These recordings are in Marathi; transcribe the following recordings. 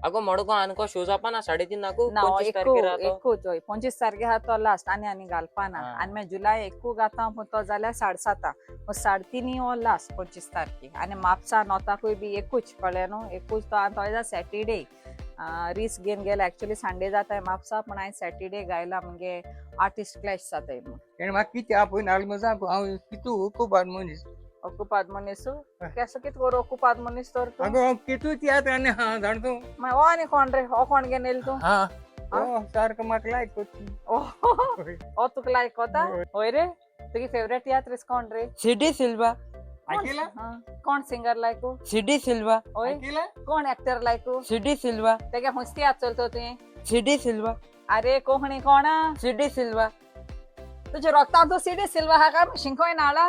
अगो मडको आनको शूज आपण 3.5 नाकू ना 25 तारखेर राहतो एकू चोय 25 तारखे हा तो लास्ट आणि घालपाना आणि मैं जुलै एकू गाता तो जाल्यार 7.5 मग 3.5 हो लास्ट 25 तारखे आणि म्हापसा नोताकूय बी एकूच कळ्ळे न्हू एकूच तो आता सॅटरडे रिस्क घेऊन गेला ऍक्च्युअली संडे जाताय म्हापसा पण हांवें सॅटरडे गायला म्हणजे आर्टिस्ट क्लॅश जाताय आणि म्हाका कितें आपण आलमोजा हांव कितू खूब मनीस ocupado मनीस केसो कित करू ocupado मनीस तर तू अगो कितू तियात्र आनी हा जाणतो माय हो आनी कोण रे हो कोण घेवन येल तू हा ओ सारको म्हाका लायक कोत्ती ओ तुका लायक कोता होय रे तुगे फेवरेट तियात्रिस्ट कोण रे सिडी सिल्वा आकेला कोण सिंगर लायक सिडी सिल्वा होय आकेला कोण एक्टर लायक सिडी सिल्वा तेगे हुस्ती हात चलतो तुवें सिडी सिल्वा अरे कोहणी कोण सिडी सिल्वा तुझे रक्तांत तो सिडी सिल्वा हा का शिंकोय नाळा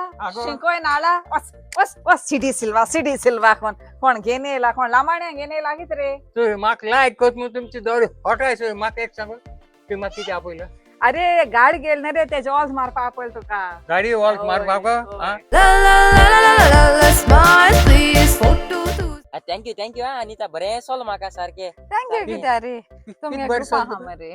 वस सिडी सिल्वा कोण घेऊन येला कोण लांबाण्या घेऊन येला कित रे तू म्हाका लायक कोत मग तुमची दोरी हॉटायस म्हाका एक सांग तू म्हाका कितें आपयला अरे गाडी गेल ना रे तेजे ऑल्स मारपा आपल तुका गाडी वॉल्ट मारपाक हा थँक्यू अनिता बरें सोल म्हाका सारखे थँक्यू कित्या रे तुम्ही बरें हा मरे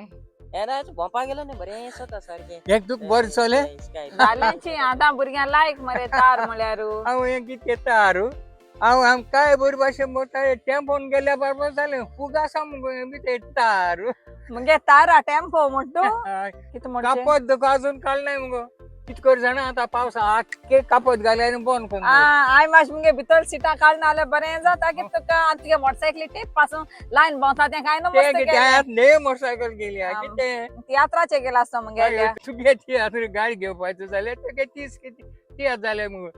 एना भोंवपा गेलो न्ही बरें सोता सारखे एक तुक बरें चले जाल्यांची आतां भुरग्यां लायक मरे तार म्हळ्यार हांव एक कितें तारू हांव काय बरी भाशेन बोलता टेम्पोन गेल्या बरोबर जालें फुगा मुगो बी ते तारू म्हणजे तारा टेम्पो म्हणतो कितें म्हणचे कापत दुका अजून काडनाय मुगो कित कर जाणा आतां पावसा आख्खे कापत घाले आनी बंद करून आय मातशें मुगे भितर सिटां काडना जाल्यार बरें जाता कितें तुका तुगे मोटरसायकली टेप पासून लायन भोंवता तें काय न्हू मस्त ने मोटरसायकल गेली कितें तियात्राचे गेला आसता मगे तुगे तियात्र गाडी घेवपाचो जाल्यार तुगे तीस तियात्र जाले मुगो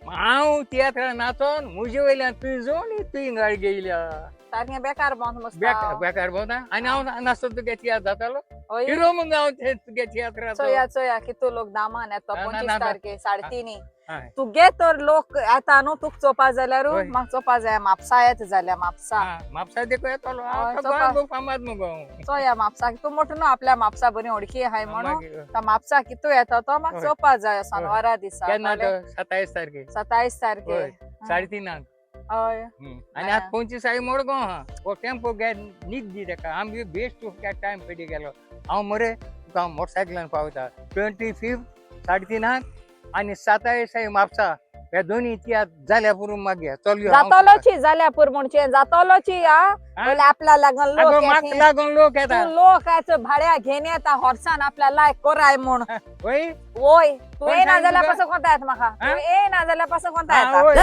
हांव तियात्रान नाचोन म्हजे वयल्यान तुवें जोणी तुवें गाडी घेयल्या सारकें बेकार भोंवता मस्त बेकार भोंवता आनी हांव नाचतो तुगे तियात्र जातालो हिरो मग हांव तुगे तियात्राचो चोया कितू लोक दामान येता 25 तारखे 3:30 हय. तुगे तर लोक येता न्हू तुका चोवपा जाल्यार म्हाका चोवपा जाय म्हापसा येता जाल्यार म्हापसा देखो येतालो फामाद मुगो चोया म्हापसा तूं म्हणटा न्हू आपल्या म्हापसा बरी ओळखी आहाय म्हणून म्हापसा कितू येता तो म्हाका चोवपा जाय शनिवारा दिसा केन्ना तो 27 तारखे 27 तारखे 3:30 हय आनी आतां 25 मोडगो हा हो टेम्पो गे नीट दी तेका आमी बेस्ट टू टायम पेटी गेलो हांव मरे तुका मोटरसायकलान पावता 25 3:30 आनी 27 म्हापसा हे दोनी तियात्र जाल्या पुरो मागया चल जातलोची जाल्या पुर म्हणचे जातलोची बोले आपल्या लागून लोक म्हाका लागून लोक येता लोक याचं भाड्या घेऊन येता हॉर्सान आपल्या लायक कोराय म्हूण वय वय तू येना जाल्यार पासून कोणता येत म्हाका तू येना जाल्यार पासून कोणता येता वय